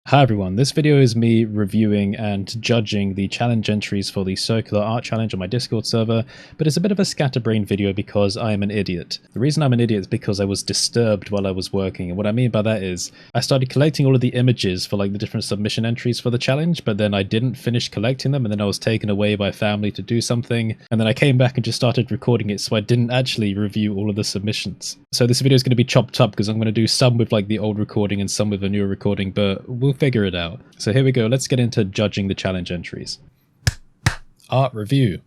Hi everyone, this video is me reviewing and judging the challenge entries for the circular art challenge on my Discord server, but it's a bit of a scatterbrain video because I am an idiot. The reason I'm an idiot is because I was disturbed while I was working, and what I mean by that is I started collecting all of the images for like the different submission entries for the challenge, but then I didn't finish collecting them, and then I was taken away by family to do something, and then I came back and just started recording it, so I didn't actually review all of the submissions. So this video is going to be chopped up because I'm going to do some with like the old recording and some with a newer recording, but we'll figure it out. So here we go, let's get into judging the challenge entries. Art review.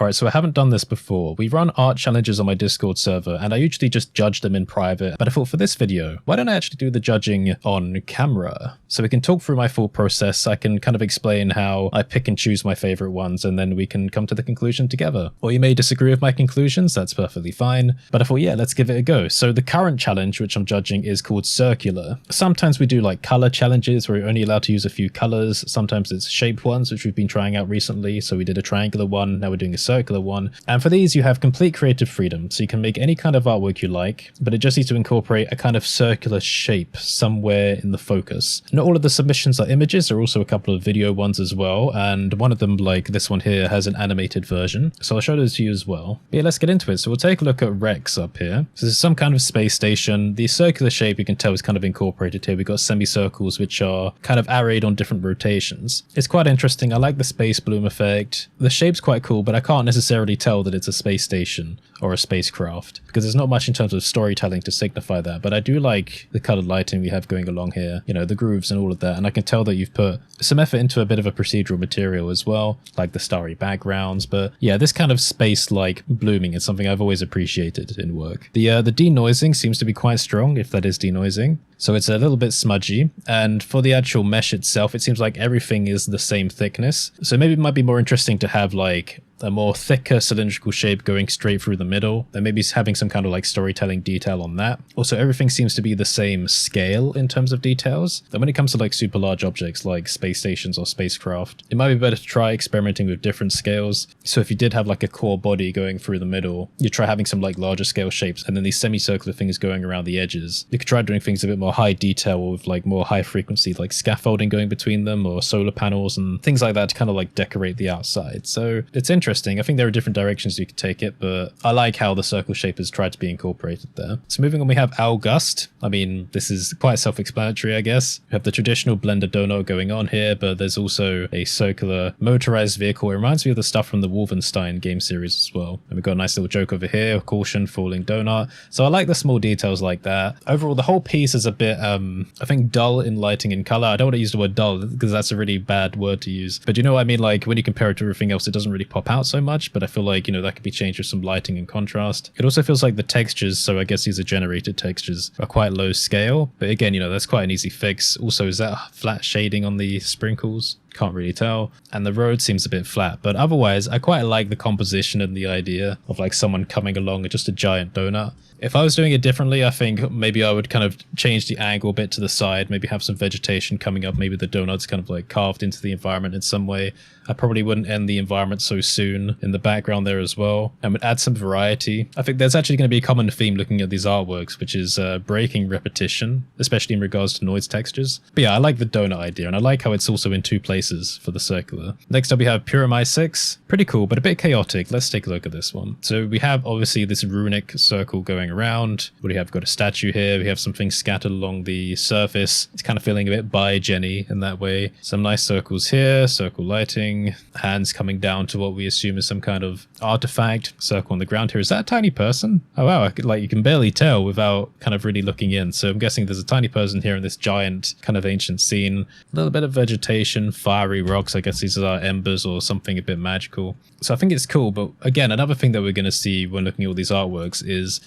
Alright, so I haven't done this before. We run art challenges on my Discord server, and I usually just judge them in private, but I thought for this video, why don't I actually do the judging on camera? So we can talk through my full process, I can kind of explain how I pick and choose my favorite ones, and then we can come to the conclusion together. Or you may disagree with my conclusions, that's perfectly fine, but I thought, yeah, let's give it a go. So the current challenge, which I'm judging, is called circular. Sometimes we do like color challenges, where we're only allowed to use a few colors. Sometimes it's shaped ones, which we've been trying out recently. So we did a triangular one, now we're doing a circular one, and for these you have complete creative freedom, so you can make any kind of artwork you like, but it just needs to incorporate a kind of circular shape somewhere in the focus. Not all of the submissions are images, there are also a couple of video ones as well, and one of them, like this one here, has an animated version, so I'll show those to you as well. But yeah, let's get into it. So we'll take a look at Rex up here. So this is some kind of space station. The circular shape, you can tell, is kind of incorporated here. We've got semicircles which are kind of arrayed on different rotations. It's quite interesting. I like the space bloom effect. The shape's quite cool, but I can't necessarily tell that it's a space station or a spacecraft because there's not much in terms of storytelling to signify that, but I do like the colored lighting we have going along here, you know, the grooves and all of that, and I can tell that you've put some effort into a bit of a procedural material as well, like the starry backgrounds. But yeah, this kind of space-like blooming is something I've always appreciated in work. The denoising seems to be quite strong, if that is denoising. So it's a little bit smudgy, and for the actual mesh itself, it seems like everything is the same thickness. So maybe it might be more interesting to have like a more thicker cylindrical shape going straight through the middle, and maybe having some kind of like storytelling detail on that. Also, everything seems to be the same scale in terms of details. And when it comes to like super large objects like space stations or spacecraft, it might be better to try experimenting with different scales. So if you did have like a core body going through the middle, you try having some like larger scale shapes, and then these semicircular things going around the edges. You could try doing things a bit more high detail with like more high frequency like scaffolding going between them, or solar panels and things like that to kind of like decorate the outside. So it's interesting. I think there are different directions you could take it, but I like how the circle shape has tried to be incorporated there. So moving on, we have Owlgust. I mean, this is quite self-explanatory, I guess. We have the traditional blender donut going on here, but there's also a circular motorized vehicle. It reminds me of the stuff from the Wolfenstein game series as well. And we've got a nice little joke over here, caution, falling donut. So I like the small details like that. Overall, the whole piece is a bit, I think, dull in lighting and color. I don't want to use the word dull because that's a really bad word to use. But you know what I mean? Like when you compare it to everything else, it doesn't really pop out so much, but I feel like, you know, that could be changed with some lighting and contrast. It also feels like the textures, so I guess these are generated textures, are quite low scale. But again, you know, that's quite an easy fix. Also, is that flat shading on the sprinkles? Can't really tell. And the road seems a bit flat, but otherwise I quite like the composition and the idea of like someone coming along with just a giant donut. If I was doing it differently, I think maybe I would kind of change the angle a bit to the side, maybe have some vegetation coming up, maybe the donut's kind of like carved into the environment in some way. I probably wouldn't end the environment so soon in the background there as well, and would add some variety. I think there's actually going to be a common theme looking at these artworks, which is breaking repetition, especially in regards to noise textures. But yeah, I like the donut idea, and I like how it's also in two places for the circular. Next up we have PuramaiSix. Pretty cool, but a bit chaotic. Let's take a look at this one. So we have obviously this runic circle going around. What do we have? We've got a statue here. We have some things scattered along the surface. It's kind of feeling a bit by Jenny in that way. Some nice circles here, circle lighting, hands coming down to what we assume is some kind of artifact. Circle on the ground here. Is that a tiny person? Oh wow, like you can barely tell without kind of really looking in. So I'm guessing there's a tiny person here in this giant kind of ancient scene. A little bit of vegetation, fiery rocks. I guess these are embers or something a bit magical. So I think it's cool, but again, another thing that we're going to see when looking at all these artworks is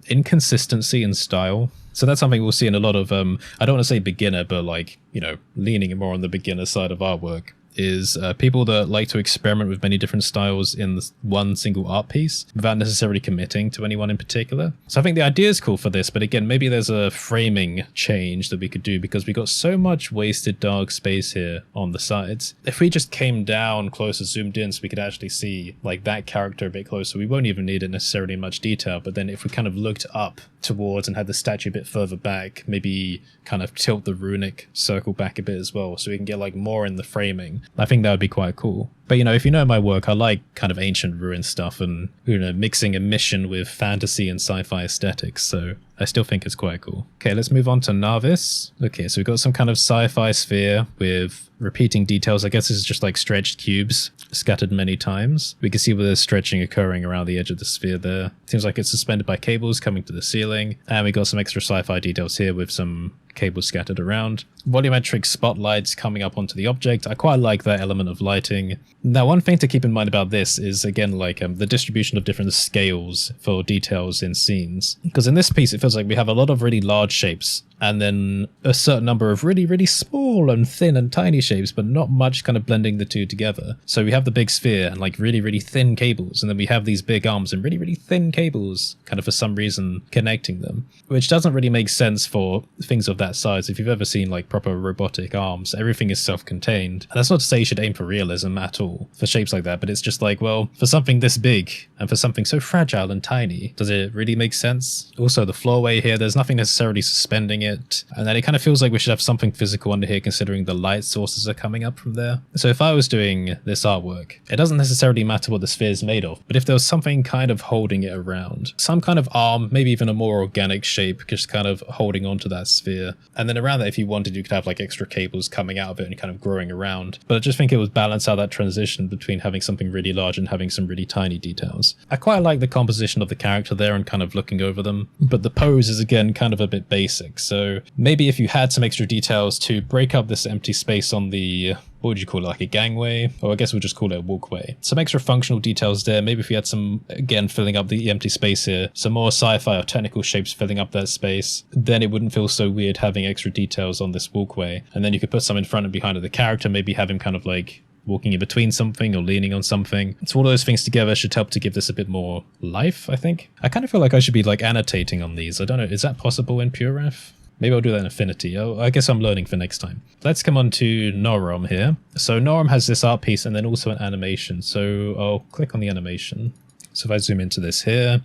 inconsistency in style. So that's something we'll see in a lot of, I don't want to say beginner, but like, you know, leaning more on the beginner side of artwork. is people that like to experiment with many different styles in one single art piece without necessarily committing to anyone in particular. So I think the idea is cool for this, but again, maybe there's a framing change that we could do because we got so much wasted dark space here on the sides. If we just came down closer, zoomed in, so we could actually see like that character a bit closer, we won't even need it necessarily in much detail, but then if we kind of looked up towards and have the statue a bit further back, maybe kind of tilt the runic circle back a bit as well, so we can get like more in the framing. I think that would be quite cool. But, you know, if you know my work, I like kind of ancient ruin stuff and, you know, mixing a mission with fantasy and sci-fi aesthetics, so I still think it's quite cool. Okay, let's move on to Naavis. Okay, so we've got some kind of sci-fi sphere with repeating details. I guess this is just like stretched cubes scattered many times. We can see where there's stretching occurring around the edge of the sphere there. Seems like it's suspended by cables coming to the ceiling. And we got some extra sci-fi details here with some cables scattered around. Volumetric spotlights coming up onto the object. I quite like that element of lighting. Now, one thing to keep in mind about this is, again, like the distribution of different scales for details in scenes. Because in this piece, it feels like we have a lot of really large shapes and then a certain number of really, really small and thin and tiny shapes, but not much kind of blending the two together. So we have the big sphere and like really, really thin cables, and then we have these big arms and really, really thin cables kind of for some reason connecting them, which doesn't really make sense for things of that size. If you've ever seen like proper robotic arms, everything is self-contained. And that's not to say you should aim for realism at all for shapes like that, but it's just like, well, for something this big and for something so fragile and tiny, does it really make sense? Also, the floorway here, there's nothing necessarily suspending it, and then it kind of feels like we should have something physical under here considering the light sources are coming up from there. So if I was doing this artwork, it doesn't necessarily matter what the sphere is made of, but if there was something kind of holding it around, some kind of arm, maybe even a more organic shape, just kind of holding onto that sphere, and then around that, if you wanted, you could have like extra cables coming out of it and kind of growing around. But I just think it would balance out that transition between having something really large and having some really tiny details. I quite like the composition of the character there and kind of looking over them, but the pose is again kind of a bit basic. So maybe if you had some extra details to break up this empty space on the, what would you call it, like a gangway? Or I guess we'll just call it a walkway. Some extra functional details there. Maybe if you had some, again, filling up the empty space here, some more sci-fi or technical shapes filling up that space, then it wouldn't feel so weird having extra details on this walkway. And then you could put some in front and behind of the character, maybe have him kind of like walking in between something or leaning on something. So all those things together should help to give this a bit more life, I think. I kind of feel like I should be like annotating on these. I don't know, is that possible in PureRef? Maybe I'll do that in Affinity. Oh, I guess I'm learning for next time. Let's come on to Norom here. So Norom has this art piece and then also an animation. So I'll click on the animation. So if I zoom into this here.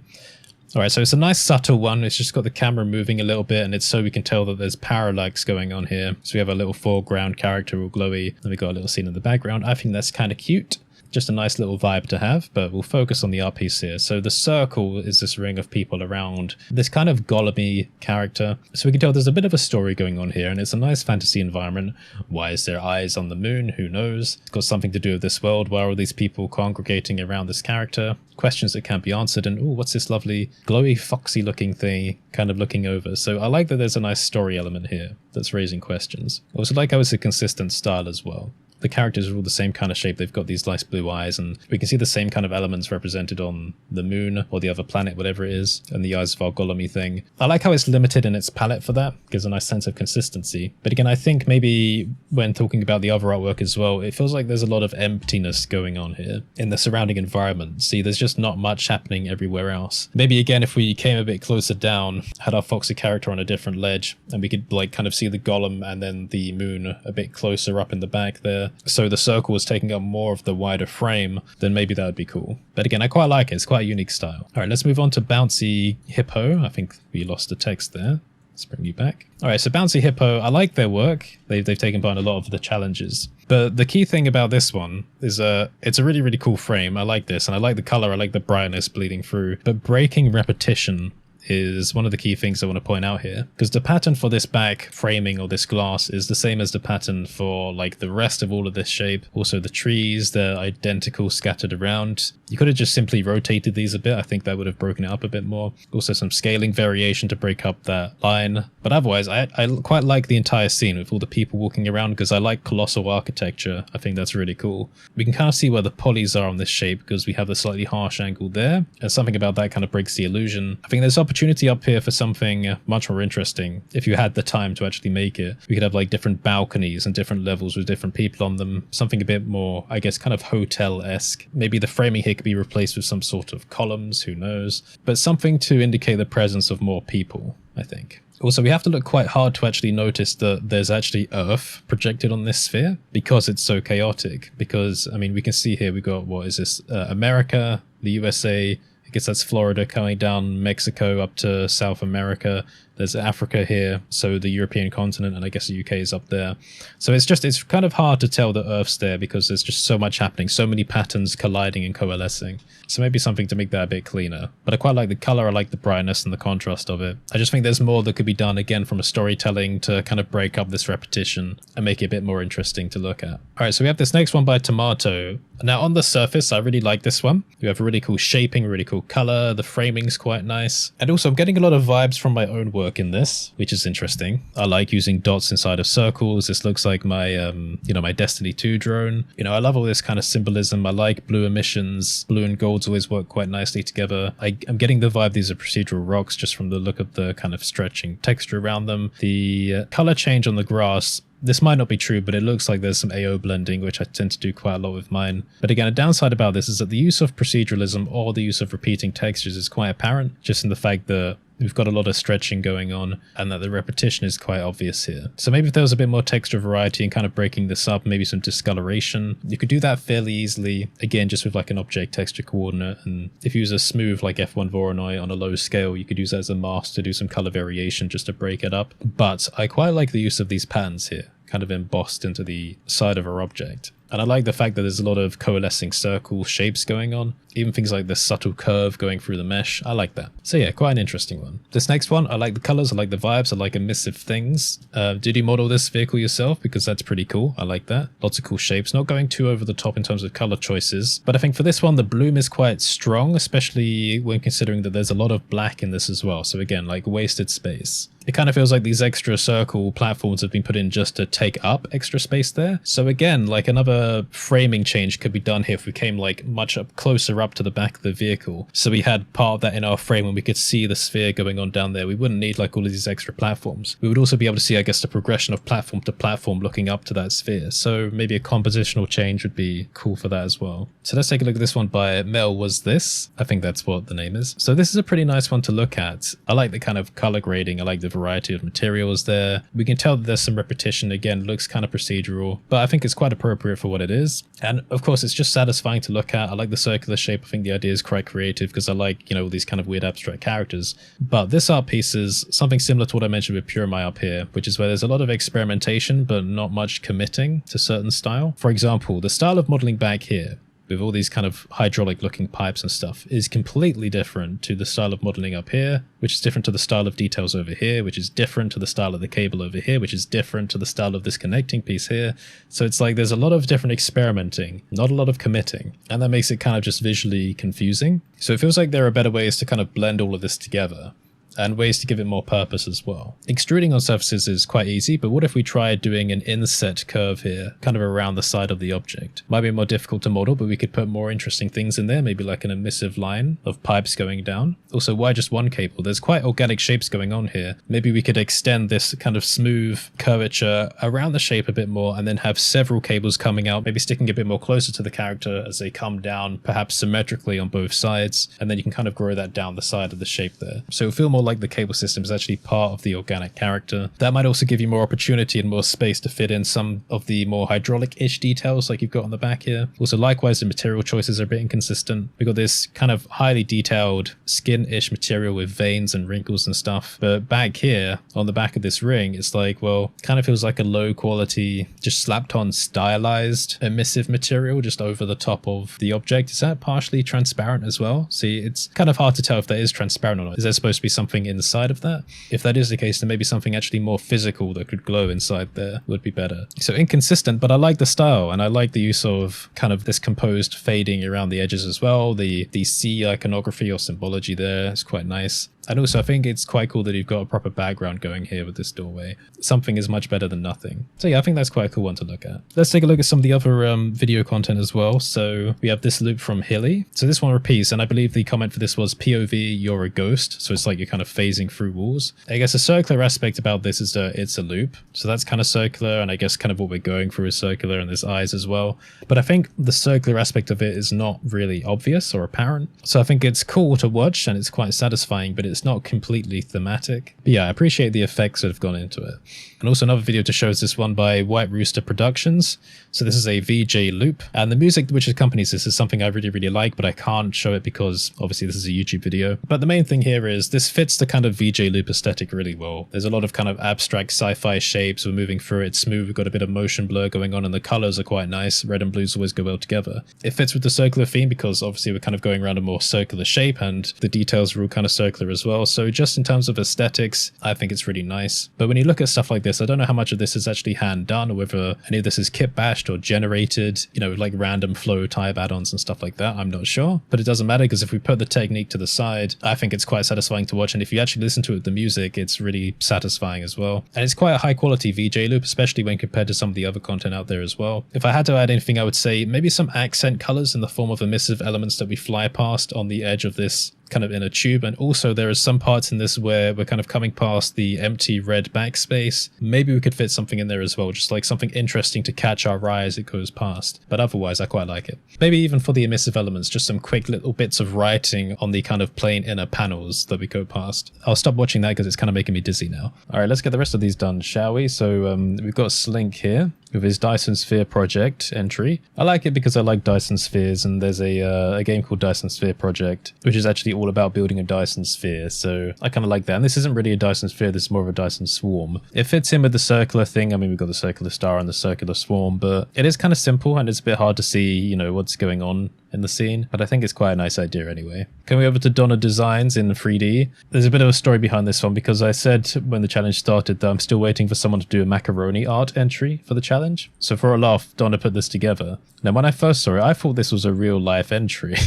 All right, so it's a nice subtle one. It's just got the camera moving a little bit, and it's so we can tell that there's parallax going on here. So we have a little foreground character all glowy, and we've got a little scene in the background. I think that's kind of cute. Just a nice little vibe to have, but we'll focus on the art piece here. So the circle is this ring of people around this kind of golem-y character. So we can tell there's a bit of a story going on here, and it's a nice fantasy environment. Why is there eyes on the moon? Who knows? It's got something to do with this world. Why are all these people congregating around this character? Questions that can't be answered, and oh, what's this lovely glowy foxy looking thing kind of looking over? So I like that there's a nice story element here that's raising questions. I also like how it's a consistent style as well. The characters are all the same kind of shape. They've got these nice blue eyes, and we can see the same kind of elements represented on the moon or the other planet, whatever it is, and the eyes of our golem-y thing. I like how it's limited in its palette for that. Gives a nice sense of consistency. But again, I think maybe when talking about the other artwork as well, it feels like there's a lot of emptiness going on here in the surrounding environment. See, there's just not much happening everywhere else. Maybe again, if we came a bit closer down, had our foxy character on a different ledge, and we could like kind of see the golem and then the moon a bit closer up in the back there, so the circle was taking up more of the wider frame, then maybe that would be cool. But again, I quite like it. It's quite a unique style. All right, let's move on to BouncyHippo. I think we lost the text there. Let's bring you back. All right, so BouncyHippo, I like their work. They've taken part in a lot of the challenges. But the key thing about this one is it's a really, really cool frame. I like this, and I like the color. I like the brightness bleeding through. But breaking repetition is one of the key things I want to point out here, because the pattern for this back framing or this glass is the same as the pattern for like the rest of all of this shape. Also the trees, they're identical scattered around. You could have just simply rotated these a bit. I think that would have broken it up a bit more. Also some scaling variation to break up that line. But otherwise, I quite like the entire scene with all the people walking around, because I like colossal architecture. I think that's really cool. We can kind of see where the polys are on this shape because we have the slightly harsh angle there, and something about that kind of breaks the illusion. I think there's opportunity up here for something much more interesting. If you had the time to actually make it, we could have like different balconies and different levels with different people on them. Something a bit more, I guess, kind of hotel-esque. Maybe the framing here could be replaced with some sort of columns, who knows? But something to indicate the presence of more people, I think. Also, we have to look quite hard to actually notice that there's actually Earth projected on this sphere, because it's so chaotic. Because, I mean, we can see here we've got, what is this? America, the USA, I guess that's Florida coming down Mexico up to South America. There's Africa here, so the European continent, and I guess the UK is up there. So it's kind of hard to tell that Earth's there because there's just so much happening, so many patterns colliding and coalescing. So maybe something to make that a bit cleaner. But I quite like the color, I like the brightness and the contrast of it. I just think there's more that could be done, again, from a storytelling to kind of break up this repetition and make it a bit more interesting to look at. Alright, so we have this next one by Tomato. Now on the surface, I really like this one. You have a really cool shaping, really cool color, the framing's quite nice. And also I'm getting a lot of vibes from my own work in this, which is interesting. I like using dots inside of circles. This looks like my, my Destiny 2 drone. I love all this kind of symbolism. I like blue emissions. Blue and golds always work quite nicely together. I'm getting the vibe these are procedural rocks just from the look of the kind of stretching texture around them. The color change on the grass, this might not be true, but it looks like there's some AO blending, which I tend to do quite a lot with mine. But again, a downside about this is that the use of proceduralism or the use of repeating textures is quite apparent, just in the fact that we've got a lot of stretching going on and that the repetition is quite obvious here. So maybe if there was a bit more texture variety and kind of breaking this up, maybe some discoloration, you could do that fairly easily, again, just with like an object texture coordinate. And if you use a smooth like F1 Voronoi on a low scale, you could use that as a mask to do some color variation just to break it up. But I quite like the use of these patterns here, kind of embossed into the side of our object. And I like the fact that there's a lot of coalescing circle shapes going on. Even things like this subtle curve going through the mesh. I like that. So yeah, quite an interesting one. This next one, I like the colors, I like the vibes, I like emissive things. Did you model this vehicle yourself? Because that's pretty cool. I like that. Lots of cool shapes. Not going too over the top in terms of color choices. But I think for this one, the bloom is quite strong, especially when considering that there's a lot of black in this as well. So again, like wasted space. It kind of feels like these extra circle platforms have been put in just to take up extra space there. So again, like another framing change could be done here if we came like much up closer up to the back of the vehicle. So we had part of that in our frame and we could see the sphere going on down there. We wouldn't need like all of these extra platforms. We would also be able to see, I guess, the progression of platform to platform looking up to that sphere. So maybe a compositional change would be cool for that as well. So let's take a look at this one by Melwasthis. I think that's what the name is. So this is a pretty nice one to look at. I like the kind of color grading. I like the variety of materials there. We can tell that there's some repetition. Again, looks kind of procedural, but I think it's quite appropriate for what it is. And of course, it's just satisfying to look at. I like the circular shape. I think the idea is quite creative because I like, all these kind of weird abstract characters. But this art piece is something similar to what I mentioned with Puramai up here, which is where there's a lot of experimentation, but not much committing to certain style. For example, the style of modeling back here, with all these kind of hydraulic looking pipes and stuff, is completely different to the style of modeling up here, which is different to the style of details over here, which is different to the style of the cable over here, which is different to the style of this connecting piece here. So it's like there's a lot of different experimenting, not a lot of committing, and that makes it kind of just visually confusing. So it feels like there are better ways to kind of blend all of this together, and ways to give it more purpose as well. Extruding on surfaces is quite easy, but what if we tried doing an inset curve here, kind of around the side of the object? Might be more difficult to model, but we could put more interesting things in there, maybe like an emissive line of pipes going down. Also, why just one cable? There's quite organic shapes going on here. Maybe we could extend this kind of smooth curvature around the shape a bit more, and then have several cables coming out, maybe sticking a bit more closer to the character as they come down, perhaps symmetrically on both sides, and then you can kind of grow that down the side of the shape there. So it'll feel more like the cable system is actually part of the organic character. That might also give you more opportunity and more space to fit in some of the more hydraulic-ish details like you've got on the back here. Also, likewise, the material choices are a bit inconsistent. We've got this kind of highly detailed skin-ish material with veins and wrinkles and stuff, but back here on the back of this ring, it's like, well, kind of feels like a low quality, just slapped on stylized emissive material just over the top of the object. Is that partially transparent as well? See, it's kind of hard to tell if that is transparent or not. Is there supposed to be something inside of that? If that is the case, then maybe something actually more physical that could glow inside there would be better. So inconsistent, but I like the style, and I like the use of kind of this composed fading around the edges as well. The sea iconography or symbology there is quite nice. And also, I think it's quite cool that you've got a proper background going here with this doorway. Something is much better than nothing. So yeah, I think that's quite a cool one to look at. Let's take a look at some of the other video content as well. So we have this loop from Hili. So this one repeats, and I believe the comment for this was POV, you're a ghost. So it's like you're kind of phasing through walls. I guess a circular aspect about this is that it's a loop. So that's kind of circular, and I guess kind of what we're going through is circular, and there's eyes as well. But I think the circular aspect of it is not really obvious or apparent. So I think it's cool to watch, and it's quite satisfying, but it's not completely thematic. But yeah, I appreciate the effects that have gone into it. And also another video to show is this one by White Rooster Productions. So this is a VJ loop, and the music which accompanies this is something I really like, but I can't show it because obviously this is a YouTube video. But the main thing here is this fits the kind of VJ loop aesthetic really well. There's a lot of kind of abstract sci-fi shapes. We're moving through it smooth. We've got a bit of motion blur going on, and the colors are quite nice. Red and blues always go well together. It fits with the circular theme because obviously we're kind of going around a more circular shape, and the details are all kind of circular as well. So just in terms of aesthetics, I think it's really nice. But when you look at stuff like this, I don't know how much of this is actually hand done, or whether any of this is kit bashed or generated, you know, like random flow type add-ons and stuff like that. I'm not sure, but it doesn't matter because if we put the technique to the side, I think it's quite satisfying to watch. And if you actually listen to it, the music, it's really satisfying as well. And it's quite a high quality VJ loop, especially when compared to some of the other content out there as well. If I had to add anything, I would say maybe some accent colors in the form of emissive elements that we fly past on the edge of this kind of in a tube. And also there are some parts in this where we're kind of coming past the empty red backspace. Maybe we could fit something in there as well, just like something interesting to catch our eye as it goes past. But otherwise I quite like it. Maybe even for the emissive elements, just some quick little bits of writing on the kind of plain inner panels that we go past. I'll stop watching that because it's kind of making me dizzy now. All right, let's get the rest of these done, shall we? So we've got Slinc here with his Dyson Sphere project entry. I like it because I like Dyson Spheres, and there's a game called Dyson Sphere Project, which is actually all about building a Dyson Sphere, so I kind of like that. And this isn't really a Dyson Sphere, this is more of a Dyson Swarm. It fits in with the circular thing. I mean, we've got the circular star and the circular swarm, but it is kind of simple and it's a bit hard to see, you know, what's going on in the scene, but I think it's quite a nice idea anyway. Coming over to Donna Designs in 3D, there's a bit of a story behind this one because I said when the challenge started that I'm still waiting for someone to do a macaroni art entry for the challenge. So for a laugh, Donna put this together. Now when I first saw it, I thought this was a real life entry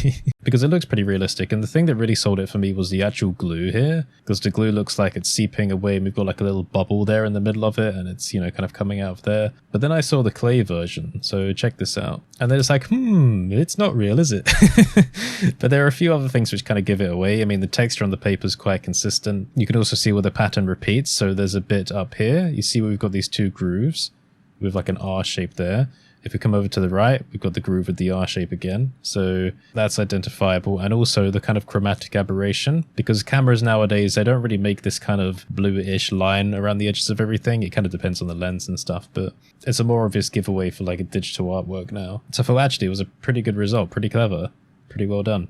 because it looks pretty realistic, and the thing that really sold it for me was the actual glue here, because the glue looks like it's seeping away and we've got like a little bubble there in the middle of it and it's, you know, kind of coming out of there. But then I saw the clay version, so check this out. And then it's like, it's not real, is it? But there are a few other things which kind of give it away. I mean, the texture on the paper is quite consistent. You can also see where the pattern repeats. So there's a bit up here. You see where we've got these two grooves with like an R shape there. If we come over to the right, we've got the groove with the R shape again. So that's identifiable. And also the kind of chromatic aberration, because cameras nowadays, they don't really make this kind of bluish line around the edges of everything. It kind of depends on the lens and stuff, but it's a more obvious giveaway for like a digital artwork now. So I thought actually it was a pretty good result, pretty clever, pretty well done.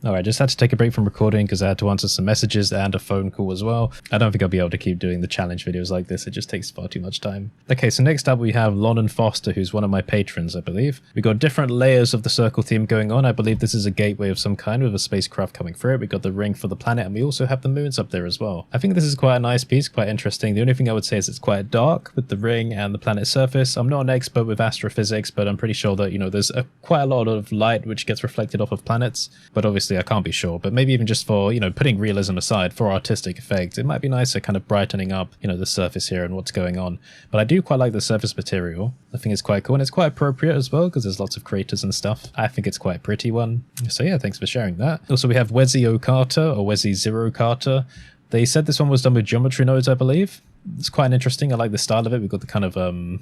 Alright, just had to take a break from recording because I had to answer some messages and a phone call as well. I don't think I'll be able to keep doing the challenge videos like this, it just takes far too much time. Okay, so next up we have Lonnon Foster, who's one of my patrons, I believe. We've got different layers of the circle theme going on. I believe this is a gateway of some kind with a spacecraft coming through it. We've got the ring for the planet, and we also have the moons up there as well. I think this is quite a nice piece, quite interesting. The only thing I would say is it's quite dark with the ring and the planet's surface. I'm not an expert with astrophysics, but I'm pretty sure that, you know, there's quite a lot of light which gets reflected off of planets, but obviously I can't be sure. But maybe even just for, you know, putting realism aside, for artistic effect, it might be nicer kind of brightening up, you know, the surface here and what's going on. But I do quite like the surface material. I think it's quite cool, and it's quite appropriate as well because there's lots of craters and stuff. I think it's quite a pretty one. So yeah, thanks for sharing that. Also we have Wesi Carter or Wesi Zero Carter. They said this one was done with geometry nodes, I believe. It's quite interesting. I like the style of it. We've got the kind of,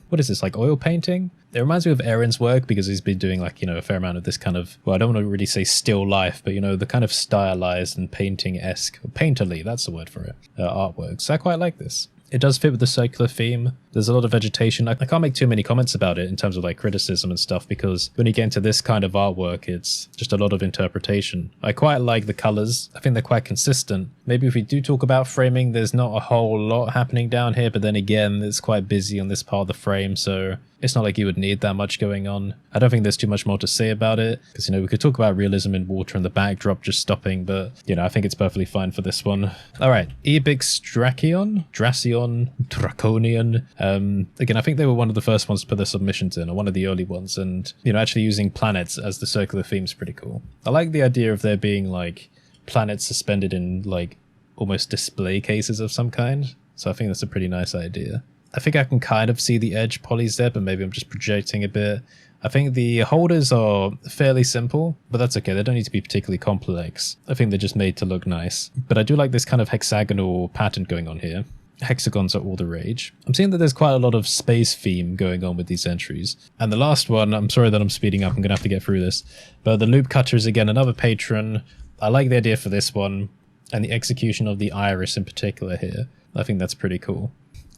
what is this, like oil painting? It reminds me of Aaron's work because he's been doing like, you know, a fair amount of this kind of, well, I don't want to really say still life, but, you know, the kind of stylized and painting-esque, painterly, that's the word for it, artwork. So I quite like this. It does fit with the circular theme. There's a lot of vegetation. I can't make too many comments about it in terms of like criticism and stuff because when you get into this kind of artwork, it's just a lot of interpretation. I quite like the colors. I think they're quite consistent. Maybe if we do talk about framing, there's not a whole lot happening down here, but then again, it's quite busy on this part of the frame, so it's not like you would need that much going on. I don't think there's too much more to say about it because, you know, we could talk about realism in water and the backdrop just stopping, but, you know, I think it's perfectly fine for this one. All right, Ebix Dracion, Draconian. Again, I think they were one of the first ones to put their submissions in, or one of the early ones, and, you know, actually using planets as the circular theme is pretty cool. I like the idea of there being like planets suspended in like almost display cases of some kind, so I think that's a pretty nice idea. I think I can kind of see the edge polys there, but maybe I'm just projecting a bit. I think the holders are fairly simple, but that's okay. They don't need to be particularly complex. I think they're just made to look nice. But I do like this kind of hexagonal pattern going on here. Hexagons are all the rage. I'm seeing that there's quite a lot of space theme going on with these entries. And the last one, I'm sorry that I'm speeding up, I'm going to have to get through this. But TheLoopCutter is again another patron. I like the idea for this one. and the execution of the iris in particular here. I think that's pretty cool.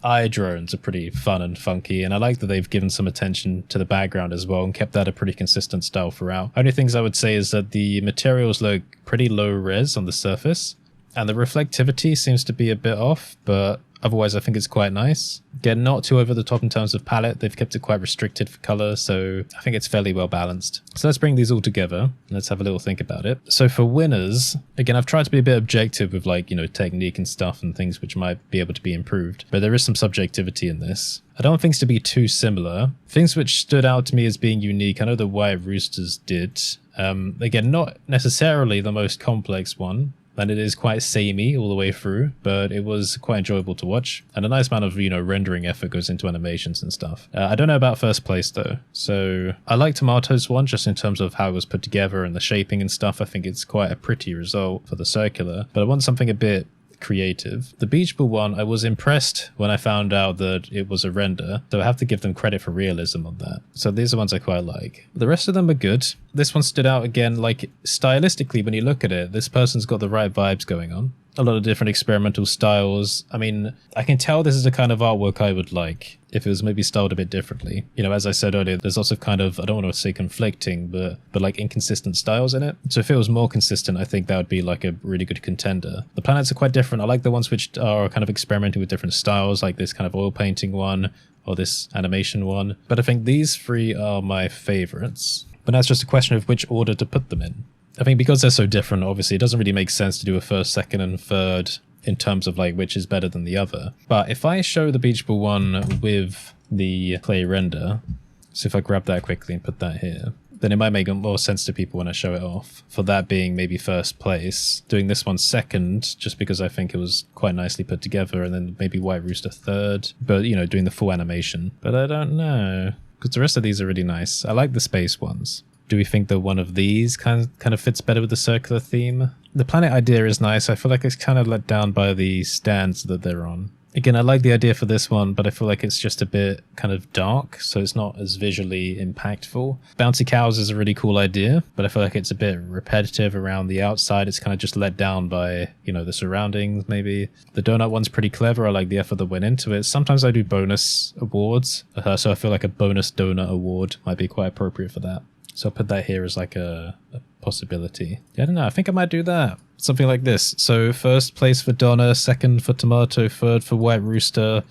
Eye drones are pretty fun and funky, and I like that they've given some attention to the background as well and kept that a pretty consistent style throughout. Only things I would say is that the materials look pretty low res on the surface, and the reflectivity seems to be a bit off, but otherwise I think it's quite nice. Again, not too over the top in terms of palette, they've kept it quite restricted for color, so I think it's fairly well balanced. So let's bring these all together, and let's have a little think about it. So for winners, again, I've tried to be a bit objective with like, technique and stuff and things which might be able to be improved, but there is some subjectivity in this. I don't want things to be too similar. Things which stood out to me as being unique, I know the White Roosters did. Again, not necessarily the most complex one, and it is quite samey all the way through, but it was quite enjoyable to watch. And a nice amount of, rendering effort goes into animations and stuff. I don't know about first place though. So I like Tomato's one just in terms of how it was put together and the shaping and stuff. I think it's quite a pretty result for the circular, but I want something a bit creative. The Beach Ball one, I was impressed when I found out that it was a render, so I have to give them credit for realism on that. So these are ones I quite like. The rest of them are good. This one stood out again, like stylistically when you look at it, this person's got the right vibes going on. A lot of different experimental styles. I mean, I can tell this is the kind of artwork I would like if it was maybe styled a bit differently. As I said earlier, there's lots of kind of, I don't want to say conflicting, but like inconsistent styles in it. So if it was more consistent, I think that would be like a really good contender. The planets are quite different. I like the ones which are kind of experimenting with different styles, like this kind of oil painting one or this animation one. But I think these three are my favorites. But that's just a question of which order to put them in. I think because they're so different, obviously, it doesn't really make sense to do a first, second, and third in terms of like which is better than the other. But if I show the Beach Ball one with the clay render, so if I grab that quickly and put that here, then it might make more sense to people when I show it off. For that being maybe first place, doing this one second, just because I think it was quite nicely put together, and then maybe White Rooster third, but doing the full animation. But I don't know, because the rest of these are really nice. I like the space ones. Do we think that one of these kind of fits better with the circular theme? The planet idea is nice. I feel like it's kind of let down by the stands that they're on. Again, I like the idea for this one, but I feel like it's just a bit kind of dark, so it's not as visually impactful. Bouncy cows is a really cool idea, but I feel like it's a bit repetitive around the outside. It's kind of just let down by, the surroundings, maybe. The donut one's pretty clever. I like the effort that went into it. Sometimes I do bonus awards, so I feel like a bonus donut award might be quite appropriate for that. So I'll put that here as like a possibility. Yeah, I don't know. I think I might do that. Something like this. So first place for Donna, second for Tomato, third for White Rooster,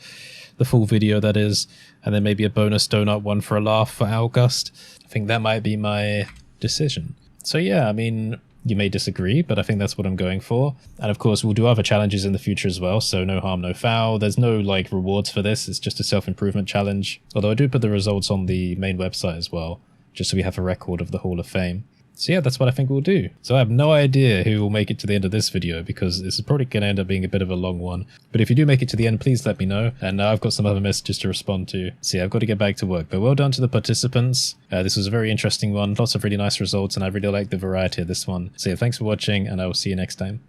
the full video that is, and then maybe a bonus donut one for a laugh for Owlgust. I think that might be my decision. So yeah, I mean, you may disagree, but I think that's what I'm going for. And of course, we'll do other challenges in the future as well, so no harm, no foul. There's no like rewards for this. It's just a self-improvement challenge. Although I do put the results on the main website as well, just so we have a record of the Hall of Fame. So yeah, that's what I think we'll do. So I have no idea who will make it to the end of this video, because this is probably going to end up being a bit of a long one. But if you do make it to the end, please let me know. And I've got some other messages to respond to. So yeah, I've got to get back to work. But well done to the participants. This was a very interesting one. Lots of really nice results, and I really like the variety of this one. So yeah, thanks for watching, and I will see you next time.